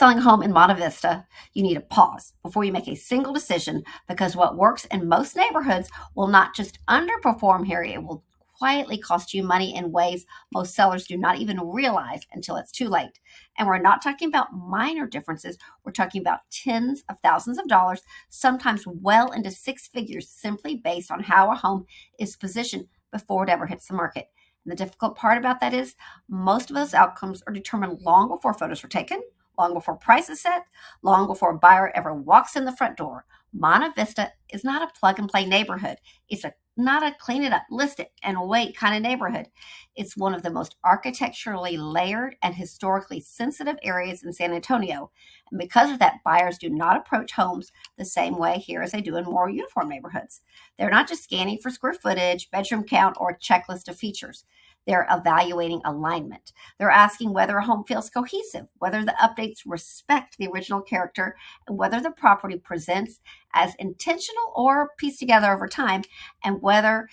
selling a home in Monte Vista, you need to pause before you make a single decision, because what works in most neighborhoods will not just underperform here, it will quietly cost you money in ways most sellers do not even realize until it's too late. And we're not talking about minor differences. We're talking about tens of thousands of dollars, sometimes well into six figures, simply based on how a home is positioned before it ever hits the market. And the difficult part about that is most of those outcomes are determined long before photos were taken, long before price is set, long before a buyer ever walks in the front door. Monte Vista is not a plug-and-play neighborhood. It's not a clean it up, list it, and wait kind of neighborhood. It's one of the most architecturally layered and historically sensitive areas in San Antonio. And because of that, buyers do not approach homes the same way here as they do in more uniform neighborhoods. They're not just scanning for square footage, bedroom count, or a checklist of features. They're evaluating alignment. They're asking whether a home feels cohesive, whether the updates respect the original character, and whether the property presents as intentional or pieced together over time, and whether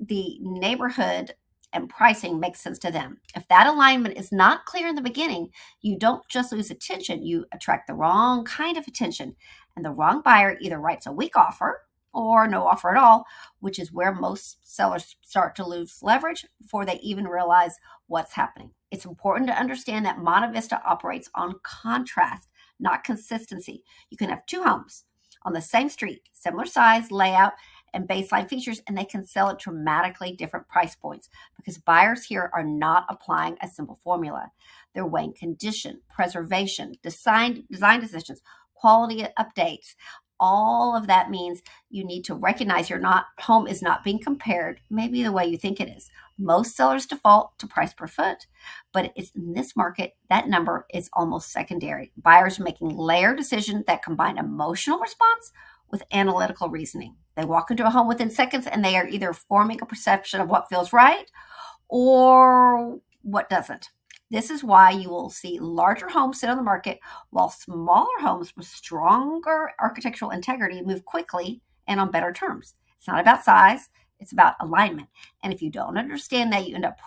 the neighborhood and pricing makes sense to them. If that alignment is not clear in the beginning, you don't just lose attention, you attract the wrong kind of attention. And the wrong buyer either writes a weak offer or no offer at all, which is where most sellers start to lose leverage before they even realize what's happening. It's important to understand that Monte Vista operates on contrast, not consistency. You can have two homes on the same street, similar size, layout, and baseline features, and they can sell at dramatically different price points because buyers here are not applying a simple formula. They're weighing condition, preservation, design decisions, quality updates. All of that means you need to recognize your home is not being compared maybe the way you think it is. Most sellers default to price per foot, but it's in this market, that number is almost secondary. Buyers are making layered decisions that combine emotional response with analytical reasoning. They walk into a home within seconds and they are either forming a perception of what feels right or what doesn't. This is why you will see larger homes sit on the market while smaller homes with stronger architectural integrity move quickly and on better terms. It's not about size, it's about alignment. And if you don't understand that, you end up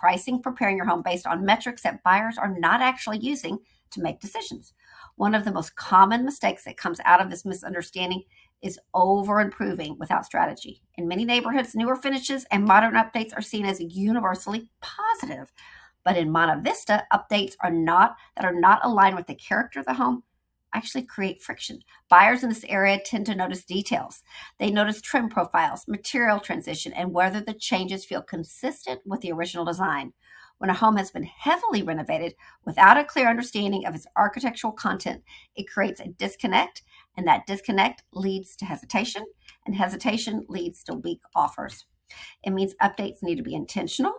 preparing your home based on metrics that buyers are not actually using to make decisions. One of the most common mistakes that comes out of this misunderstanding is over-improving without strategy. In many neighborhoods, newer finishes and modern updates are seen as universally positive. But in Monte Vista, updates that are not aligned with the character of the home actually create friction. Buyers in this area tend to notice details. They notice trim profiles, material transition, and whether the changes feel consistent with the original design. When a home has been heavily renovated without a clear understanding of its architectural content, it creates a disconnect, and that disconnect leads to hesitation, and hesitation leads to weak offers. It means updates need to be intentional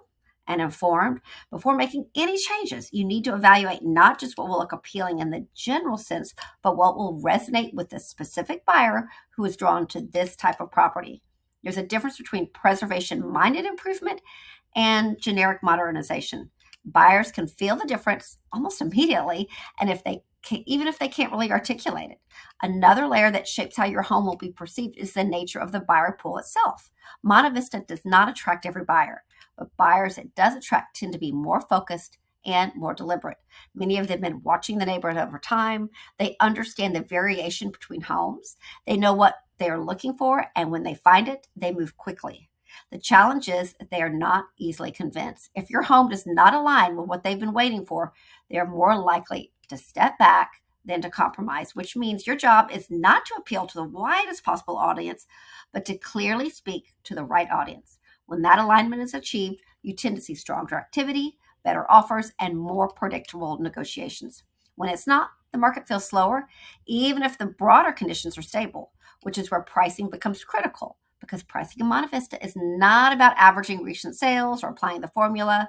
and informed. Before making any changes, you need to evaluate not just what will look appealing in the general sense, but what will resonate with the specific buyer who is drawn to this type of property. There's a difference between preservation-minded improvement and generic modernization. Buyers can feel the difference almost immediately, and even if they can't really articulate it. Another layer that shapes how your home will be perceived is the nature of the buyer pool itself. Monte Vista does not attract every buyer, but buyers it does attract tend to be more focused and more deliberate. Many of them have been watching the neighborhood over time. They understand the variation between homes. They know what they're looking for, and when they find it, they move quickly. The challenge is that they are not easily convinced. If your home does not align with what they've been waiting for, they are more likely to step back than to compromise, which means your job is not to appeal to the widest possible audience, but to clearly speak to the right audience. When that alignment is achieved, you tend to see stronger activity, better offers, and more predictable negotiations. When it's not, the market feels slower, even if the broader conditions are stable, which is where pricing becomes critical. Because pricing in Monte Vista is not about averaging recent sales or applying the formula.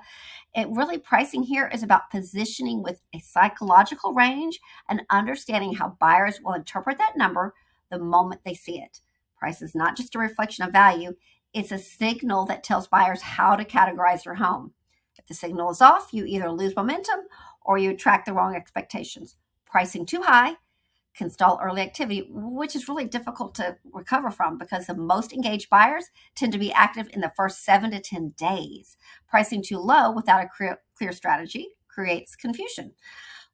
Pricing here is about positioning with a psychological range and understanding how buyers will interpret that number the moment they see it. Price is not just a reflection of value, it's a signal that tells buyers how to categorize your home. If the signal is off, you either lose momentum or you attract the wrong expectations. Pricing too high can stall early activity, which is really difficult to recover from because the most engaged buyers tend to be active in the first 7 to 10 days. Pricing too low without a clear strategy creates confusion.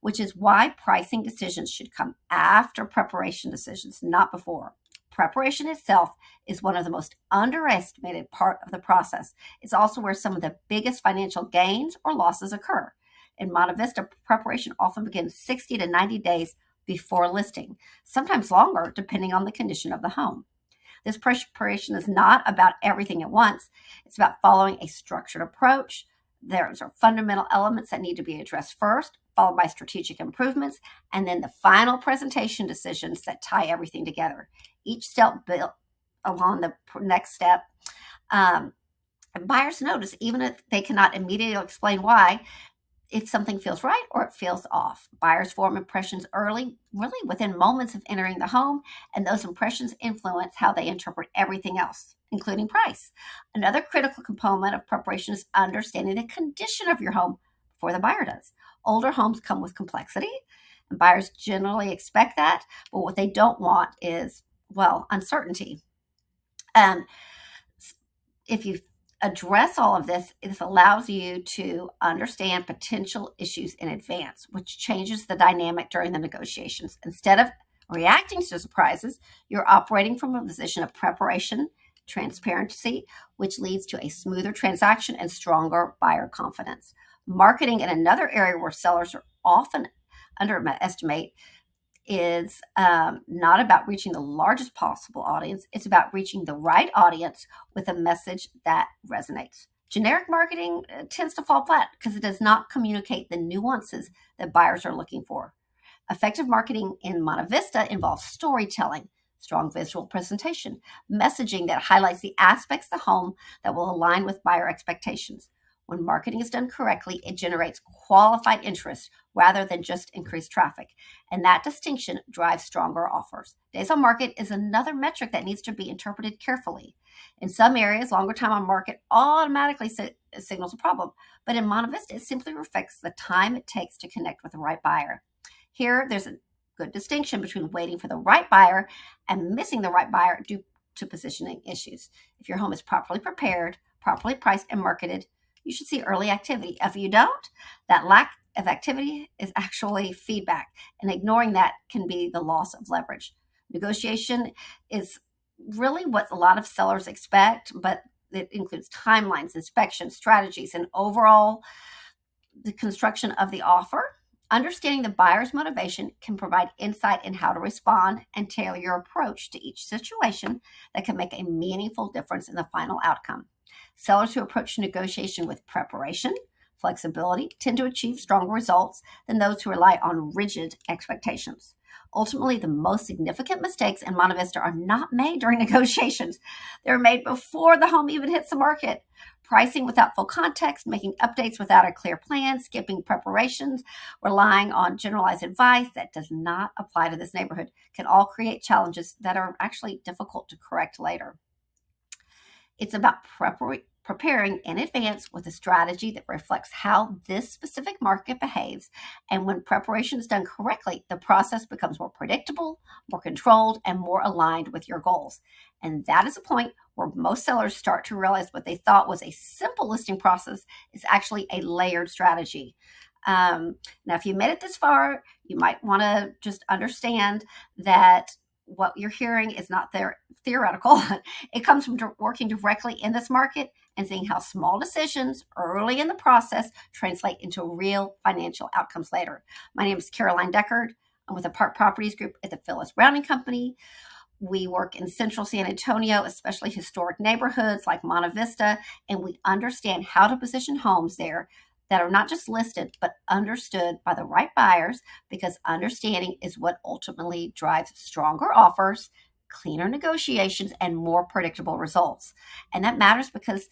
which is why pricing decisions should come after preparation decisions, not before. Preparation itself is one of the most underestimated part of the process. It's also where some of the biggest financial gains or losses occur. In Monte Vista, preparation often begins 60 to 90 days before listing, sometimes longer depending on the condition of the home. This preparation is not about everything at once. It's about following a structured approach. There are fundamental elements that need to be addressed first, followed by strategic improvements, and then the final presentation decisions that tie everything together. Each step built along the next step. Buyers notice, even if they cannot immediately explain why, if something feels right or it feels off. Buyers form impressions early, really within moments of entering the home, and those impressions influence how they interpret everything else, including price. Another critical component of preparation is understanding the condition of your home before the buyer does. Older homes come with complexity, and buyers generally expect that, but what they don't want is, well, uncertainty. If you address all of this, this allows you to understand potential issues in advance, which changes the dynamic during the negotiations. Instead of reacting to surprises, you're operating from a position of preparation, transparency, which leads to a smoother transaction and stronger buyer confidence. Marketing in another area where sellers are often underestimate is not about reaching the largest possible audience. It's about reaching the right audience with a message that resonates. Generic marketing tends to fall flat because it does not communicate the nuances that buyers are looking for. Effective marketing in Monte Vista involves storytelling, strong visual presentation, messaging that highlights the aspects of the home that will align with buyer expectations. When marketing is done correctly, it generates qualified interest rather than just increased traffic. And that distinction drives stronger offers. Days on market is another metric that needs to be interpreted carefully. In some areas, longer time on market automatically signals a problem. But in Monte Vista, it simply reflects the time it takes to connect with the right buyer. Here, there's a good distinction between waiting for the right buyer and missing the right buyer due to positioning issues. If your home is properly prepared, properly priced, and marketed, you should see early activity. If you don't, that lack of activity is actually feedback, and ignoring that can be the loss of leverage. Negotiation is really what a lot of sellers expect, but it includes timelines, inspections, strategies, and overall the construction of the offer. Understanding the buyer's motivation can provide insight in how to respond and tailor your approach to each situation that can make a meaningful difference in the final outcome. Sellers who approach negotiation with preparation, flexibility, tend to achieve stronger results than those who rely on rigid expectations. Ultimately, the most significant mistakes in Monte Vista are not made during negotiations. They're made before the home even hits the market. Pricing without full context, making updates without a clear plan, skipping preparations, relying on generalized advice that does not apply to this neighborhood can all create challenges that are actually difficult to correct later. It's about preparing in advance with a strategy that reflects how this specific market behaves. And when preparation is done correctly, the process becomes more predictable, more controlled, and more aligned with your goals. And that is a point where most sellers start to realize what they thought was a simple listing process is actually a layered strategy. Now, if you made it this far, you might want to just understand that what you're hearing is not theoretical. It comes from working directly in this market and seeing how small decisions early in the process translate into real financial outcomes later. My name is Caroline Decherd. I'm with the Park Properties Group at the Phyllis Browning Company. We work in central San Antonio, especially historic neighborhoods like Monte Vista, and we understand how to position homes there that are not just listed, but understood by the right buyers, because understanding is what ultimately drives stronger offers, cleaner negotiations, and more predictable results. And that matters because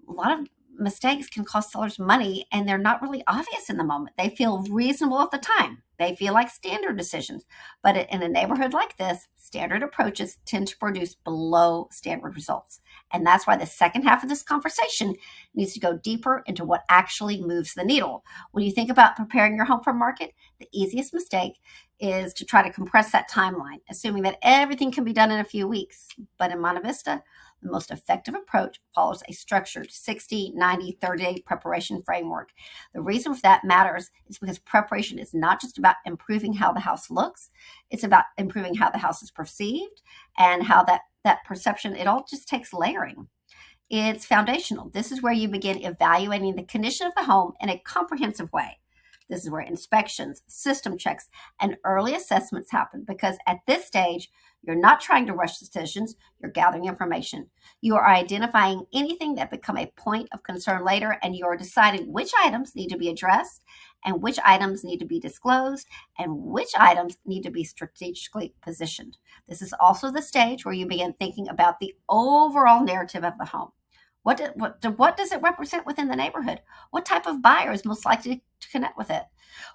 a lot of mistakes can cost sellers money and they're not really obvious in the moment. They feel reasonable at the time. They feel like standard decisions. But in a neighborhood like this, standard approaches tend to produce below standard results. And that's why the second half of this conversation needs to go deeper into what actually moves the needle. When you think about preparing your home for market, the easiest mistake is to try to compress that timeline, assuming that everything can be done in a few weeks. But in Monte Vista, The most effective approach follows a structured 60, 90, 30-day preparation framework. The reason for that matters is because preparation is not just about improving how the house looks, it's about improving how the house is perceived and how that perception, it all just takes layering. It's foundational. This is where you begin evaluating the condition of the home in a comprehensive way. This is where inspections, system checks, and early assessments happen because at this stage, you're not trying to rush decisions, you're gathering information. You are identifying anything that become a point of concern later, and you're deciding which items need to be addressed and which items need to be disclosed and which items need to be strategically positioned. This is also the stage where you begin thinking about the overall narrative of the home. What does it represent within the neighborhood? What type of buyer is most likely to connect with it?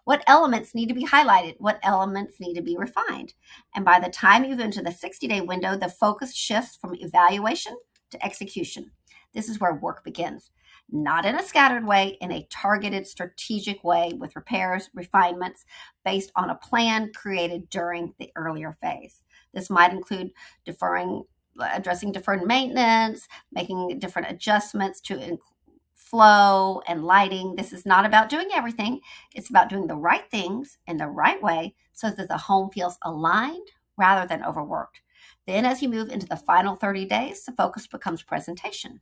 What elements need to be highlighted? What elements need to be refined? And by the time you move into the 60-day window, the focus shifts from evaluation to execution. This is where work begins. Not in a scattered way, in a targeted, strategic way with repairs, refinements based on a plan created during the earlier phase. This might include addressing deferred maintenance, making different adjustments to flow and lighting. This is not about doing everything. It's about doing the right things in the right way so that the home feels aligned rather than overworked. Then as you move into the final 30 days, the focus becomes presentation.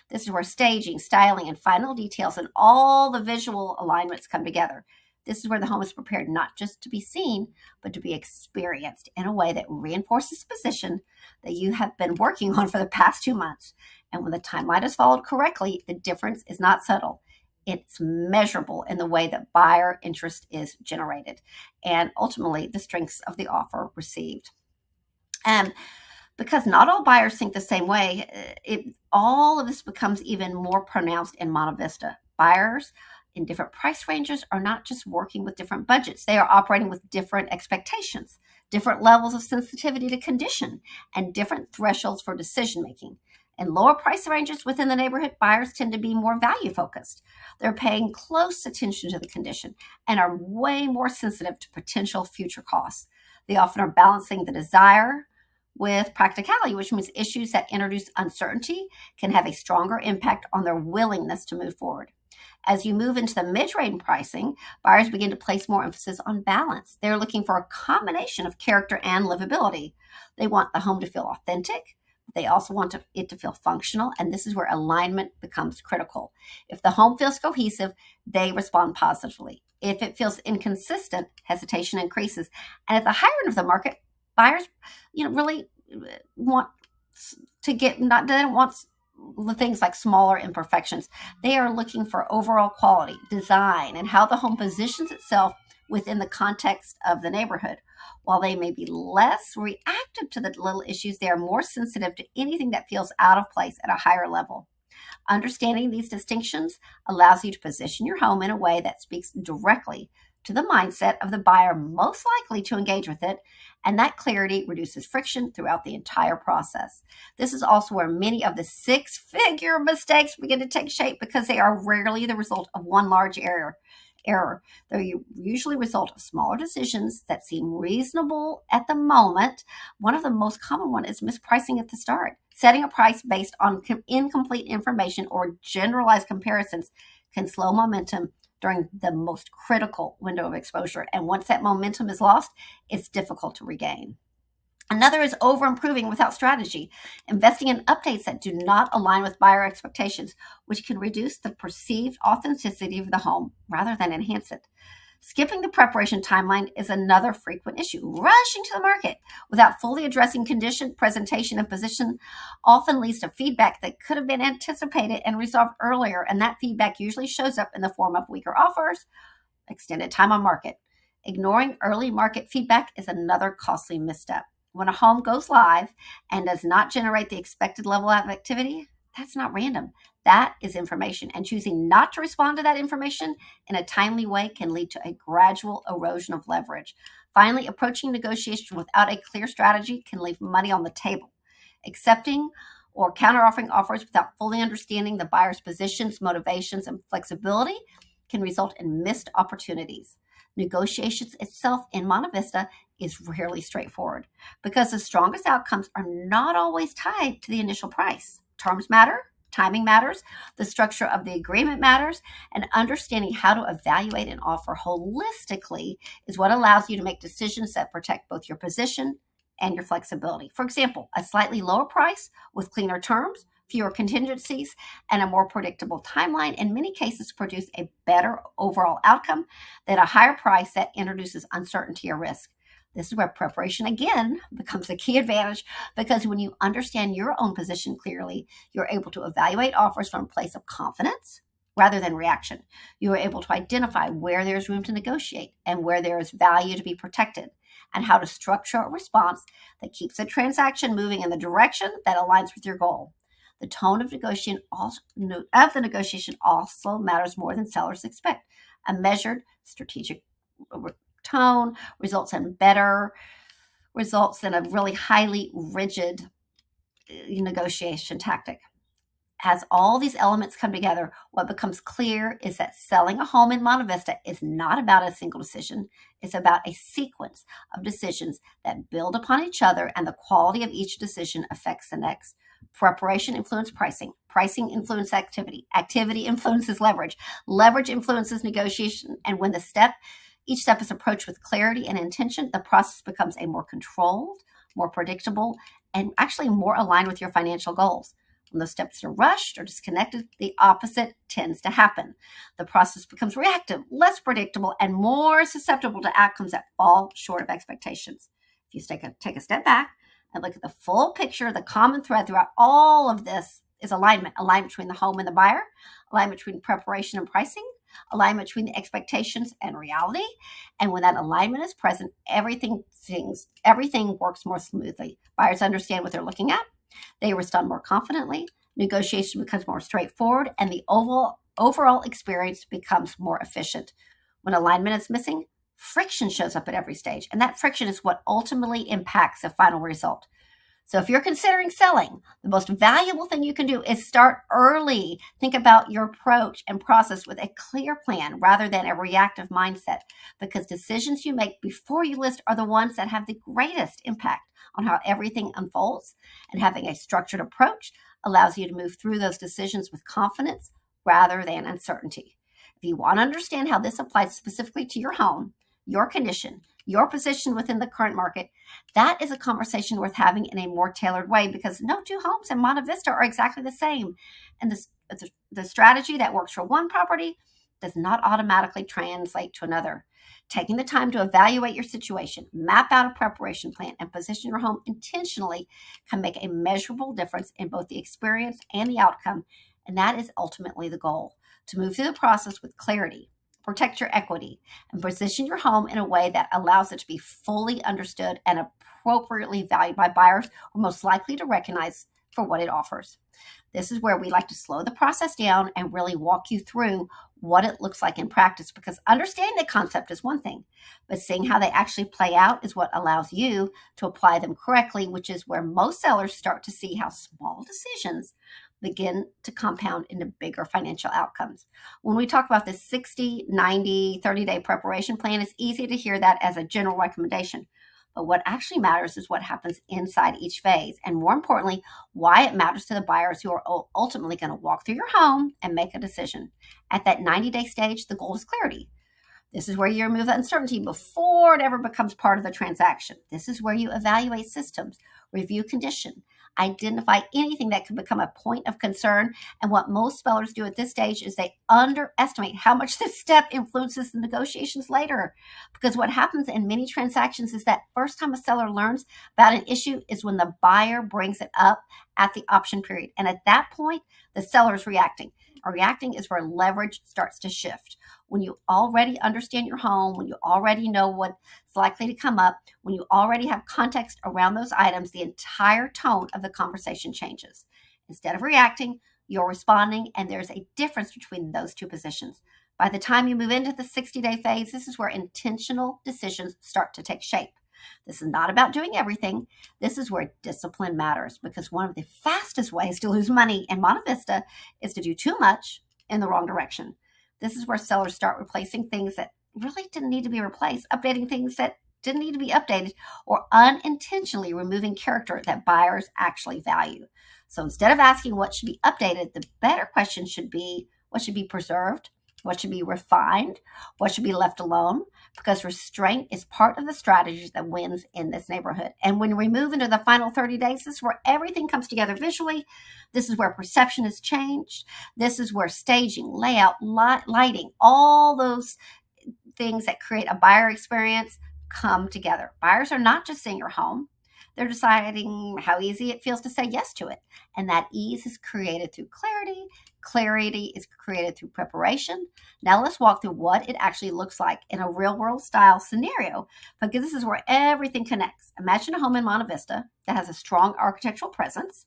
This is where staging, styling, and final details and all the visual alignments come together. This is where the home is prepared not just to be seen, but to be experienced in a way that reinforces the position that you have been working on for the past 2 months. And when the timeline is followed correctly, the difference is not subtle. It's measurable in the way that buyer interest is generated and ultimately the strengths of the offer received. And because not all buyers think the same way, all of this becomes even more pronounced in Monte Vista. Buyers in different price ranges are not just working with different budgets. They are operating with different expectations, different levels of sensitivity to condition, and different thresholds for decision making. In lower price ranges within the neighborhood, buyers tend to be more value focused. They're paying close attention to the condition and are way more sensitive to potential future costs. They often are balancing the desire with practicality, which means issues that introduce uncertainty can have a stronger impact on their willingness to move forward. As you move into the mid-range pricing, buyers begin to place more emphasis on balance. They're looking for a combination of character and livability. They want the home to feel authentic. They also want it to feel functional, and this is where alignment becomes critical. If the home feels cohesive, they respond positively. If it feels inconsistent, hesitation increases. And at the higher end of the market, buyers, really want to get they don't want the things like smaller imperfections. They are looking for overall quality, design, and how the home positions itself within the context of the neighborhood. While they may be less reactive to the little issues, they are more sensitive to anything that feels out of place at a higher level. Understanding these distinctions allows you to position your home in a way that speaks directly to the mindset of the buyer most likely to engage with it, and that clarity reduces friction throughout the entire process. This is also where many of the six-figure mistakes begin to take shape because they are rarely the result of one large error. They usually result of smaller decisions that seem reasonable at the moment. One of the most common one is mispricing at the start. Setting a price based on incomplete information or generalized comparisons can slow momentum during the most critical window of exposure. And once that momentum is lost, it's difficult to regain. Another is over-improving without strategy, investing in updates that do not align with buyer expectations, which can reduce the perceived authenticity of the home rather than enhance it. Skipping the preparation timeline is another frequent issue. Rushing to the market without fully addressing condition, presentation, and position often leads to feedback that could have been anticipated and resolved earlier, and that feedback usually shows up in the form of weaker offers, extended time on market. Ignoring early market feedback is another costly misstep. When a home goes live and does not generate the expected level of activity, that's not random. That is information, and choosing not to respond to that information in a timely way can lead to a gradual erosion of leverage. Finally, approaching negotiation without a clear strategy can leave money on the table. Accepting or counteroffering offers without fully understanding the buyer's positions, motivations, and flexibility can result in missed opportunities. Negotiations itself in Monte Vista is rarely straightforward because the strongest outcomes are not always tied to the initial price. Terms matter, timing matters, the structure of the agreement matters, and understanding how to evaluate an offer holistically is what allows you to make decisions that protect both your position and your flexibility. For example, a slightly lower price with cleaner terms, fewer contingencies, and a more predictable timeline in many cases produce a better overall outcome than a higher price that introduces uncertainty or risk. This is where preparation again becomes a key advantage because when you understand your own position clearly, you're able to evaluate offers from a place of confidence rather than reaction. You are able to identify where there's room to negotiate and where there is value to be protected, and how to structure a response that keeps the transaction moving in the direction that aligns with your goal. The tone of the negotiation also matters more than sellers expect. A measured, strategic tone results in better results than a really highly rigid negotiation tactic. As all these elements come together, what becomes clear is that selling a home in Monte Vista is not about a single decision. It's about a sequence of decisions that build upon each other, and the quality of each decision affects the next. Preparation influences pricing. Pricing influences activity. Activity influences leverage. Leverage influences negotiation. And when each step is approached with clarity and intention, the process becomes a more controlled, more predictable, and actually more aligned with your financial goals. When those steps are rushed or disconnected, the opposite tends to happen. The process becomes reactive, less predictable, and more susceptible to outcomes that fall short of expectations. If you take a step back and look at the full picture, the common thread throughout all of this is alignment. Alignment between the home and the buyer, alignment between preparation and pricing, alignment between the expectations and reality. And when that alignment is present, everything works more smoothly. Buyers understand what they're looking at. They respond more confidently, negotiation becomes more straightforward, and the overall experience becomes more efficient. When alignment is missing, friction shows up at every stage, and that friction is what ultimately impacts the final result. So if you're considering selling, the most valuable thing you can do is start early. Think about your approach and process with a clear plan rather than a reactive mindset, because decisions you make before you list are the ones that have the greatest impact on how everything unfolds. And having a structured approach allows you to move through those decisions with confidence rather than uncertainty. If you want to understand how this applies specifically to your home, your condition, your position within the current market, that is a conversation worth having in a more tailored way, because no two homes in Monte Vista are exactly the same. And the strategy that works for one property does not automatically translate to another. Taking the time to evaluate your situation, map out a preparation plan, and position your home intentionally can make a measurable difference in both the experience and the outcome. And that is ultimately the goal: to move through the process with clarity, protect your equity, and position your home in a way that allows it to be fully understood and appropriately valued by buyers who are most likely to recognize for what it offers. This is where we like to slow the process down and really walk you through what it looks like in practice, because understanding the concept is one thing, but seeing how they actually play out is what allows you to apply them correctly, which is where most sellers start to see how small decisions begin to compound into bigger financial outcomes. When we talk about the 60, 90, 30-day preparation plan, it's easy to hear that as a general recommendation. But what actually matters is what happens inside each phase, and more importantly, why it matters to the buyers who are ultimately going to walk through your home and make a decision. At that 90-day stage, the goal is clarity. This is where you remove the uncertainty before it ever becomes part of the transaction. This is where you evaluate systems, review condition, identify anything that could become a point of concern. And what most sellers do at this stage is they underestimate how much this step influences the negotiations later. Because what happens in many transactions is that first time a seller learns about an issue is when the buyer brings it up at the option period. And at that point, the seller is reacting. Reacting is where leverage starts to shift. When you already understand your home, when you already know what's likely to come up, when you already have context around those items, the entire tone of the conversation changes. Instead of reacting, you're responding, and there's a difference between those two positions. By the time you move into the 60-day phase, this is where intentional decisions start to take shape. This is not about doing everything. This is where discipline matters, because one of the fastest ways to lose money in Monte Vista is to do too much in the wrong direction. This is where sellers start replacing things that really didn't need to be replaced, updating things that didn't need to be updated, or unintentionally removing character that buyers actually value. So instead of asking what should be updated, the better question should be what should be preserved, what should be refined, what should be left alone, because restraint is part of the strategy that wins in this neighborhood. And when we move into the final 30 days, this is where everything comes together visually. This is where perception is changed. This is where staging, layout, lighting, all those things that create a buyer experience come together. Buyers are not just seeing your home, they're deciding how easy it feels to say yes to it. And that ease is created through clarity. Clarity is created through preparation. Now let's walk through what it actually looks like in a real world style scenario, because this is where everything connects. Imagine a home in Monte Vista that has a strong architectural presence,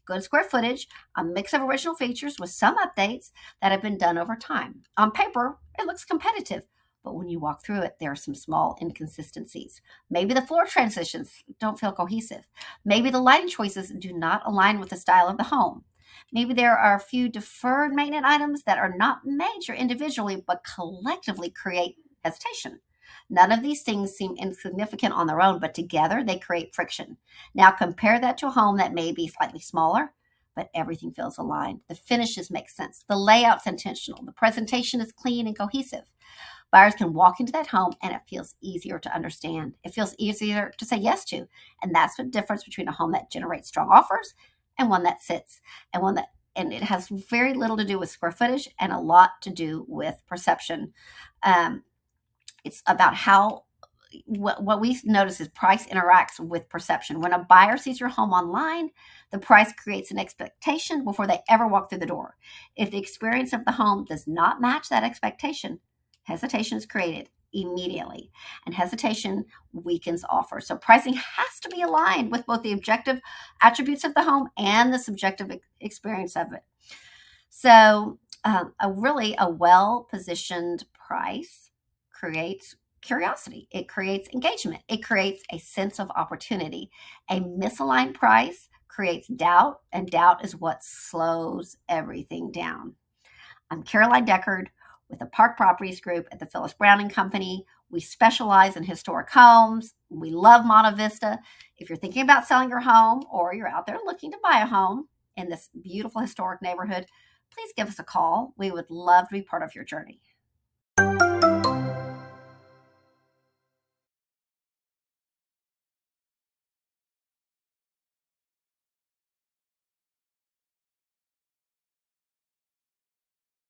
good square footage, a mix of original features with some updates that have been done over time. On paper, it looks competitive, but when you walk through it, there are some small inconsistencies. Maybe the floor transitions don't feel cohesive. Maybe the lighting choices do not align with the style of the home. Maybe there are a few deferred maintenance items that are not major individually, but collectively create hesitation. None of these things seem insignificant on their own, but together they create friction. Now compare that to a home that may be slightly smaller, but everything feels aligned. The finishes make sense. The layout's intentional. The presentation is clean and cohesive. Buyers can walk into that home and it feels easier to understand. It feels easier to say yes to. And that's the difference between a home that generates strong offers and one that sits, and it has very little to do with square footage and a lot to do with perception. It's about how what we notice is price interacts with perception. When a buyer sees your home online, the price creates an expectation before they ever walk through the door. If the experience of the home does not match that expectation, hesitation is created immediately, and hesitation weakens offer. So pricing has to be aligned with both the objective attributes of the home and the subjective experience of it. So a well-positioned price creates curiosity. It creates engagement. It creates a sense of opportunity. A misaligned price creates doubt, and doubt is what slows everything down. I'm Caroline Decherd with the Park Properties Group at the Phyllis Browning Company. We specialize in historic homes. We love Monte Vista. If you're thinking about selling your home or you're out there looking to buy a home in this beautiful historic neighborhood, please give us a call. We would love to be part of your journey.